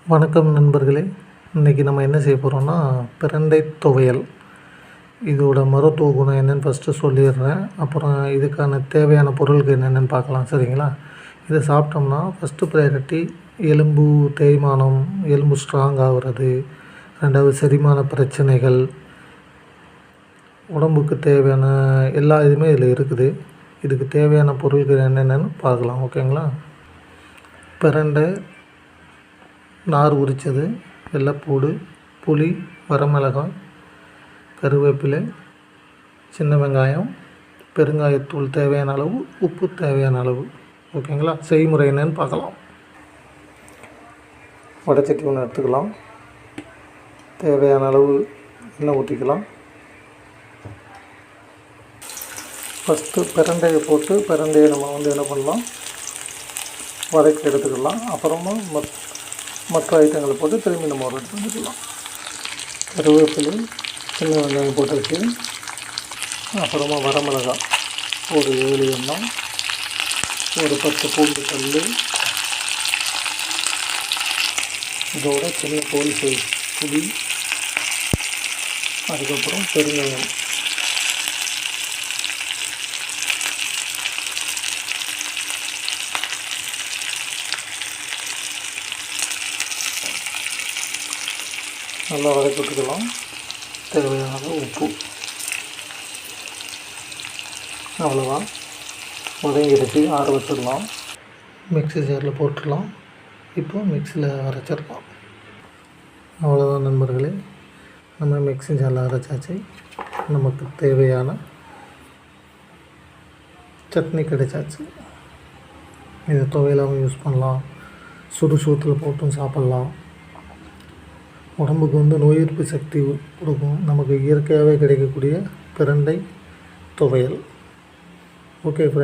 வணக்கம் நண்பர்களே. இன்றைக்கி நம்ம என்ன செய்ய போகிறோம்னா பிரண்டை துவையல். இதோட மருத்துவ குணம் என்னென்னு ஃபஸ்ட்டு சொல்லிடுறேன். அப்புறம் இதுக்கான தேவையான பொருட்கள் என்னென்னு பார்க்கலாம், சரிங்களா? இதை சாப்பிட்டோம்னா ஃபஸ்ட்டு ப்ரையாரிட்டி எலும்பு தேய்மானம், எலும்பு ஸ்ட்ராங் ஆகிறது. ரெண்டாவது செரிமான பிரச்சனைகள், உடம்புக்கு தேவையான எல்லா இதுவுமே இதில் இருக்குது. இதுக்கு தேவையான பொருட்கள் என்னென்னு பார்க்கலாம், ஓகேங்களா? பிரண்டை, நார் உரித்தது, வெள்ளைப்பூடு, புளி, வரமிளகாய், கருவேப்பிலை, சின்ன வெங்காயம், பெருங்காயத்தூள் தேவையான அளவு, உப்பு தேவையான அளவு, ஓகேங்களா? செய்முறை என்னன்னு பார்க்கலாம். வடைச்சட்டி ஒன்று எடுத்துக்கலாம். தேவையான அளவு எண்ணெய் ஊற்றிக்கலாம். ஃபஸ்ட்டு பிரண்டையை போட்டு பிரண்டையை நம்ம என்ன பண்ணலாம், வதக்கி எடுத்துக்கலாம். அப்புறமா மற்ற ஐட்டங்களை போட்டு திரும்பி நம்ம ஒரு எடுத்து வந்துக்கலாம். கருவேப்பிலை, சின்ன வெங்காயம் போட்டாச்சு. அப்புறமா வரமிளகாய் ஒரு 7 எண்ணம், ஒரு 10 பூண்டு கல், இதோட சின்ன தோல் சைஸ் புளி, அதுக்கப்புறம் பெருங்காயம். நல்லா வதக்கி விட்டுக்கலாம். தேவையான உப்பு, அவ்வளோதான். வதங்கிடுச்சு, ஆற வச்சிடலாம். மிக்ஸி ஜாரில் போட்டுடலாம். இப்போ மிக்ஸியில் அரைச்சிடலாம். அவ்வளோதான் நண்பர்களே, நம்ம மிக்ஸி ஜாரில் அரைச்சாச்சு. நமக்கு தேவையான சட்னி கிடைச்சாச்சு. இதை துவையலாகவும் யூஸ் பண்ணலாம், சுடுசோத்தில் போட்டும் சாப்பிட்லாம். உடம்புக்கு நோய் எதிர்ப்பு சக்தி கொடுக்கும். நமக்கு இயற்கையாகவே கிடைக்கக்கூடிய பிரண்டை துவையல். Okay friends.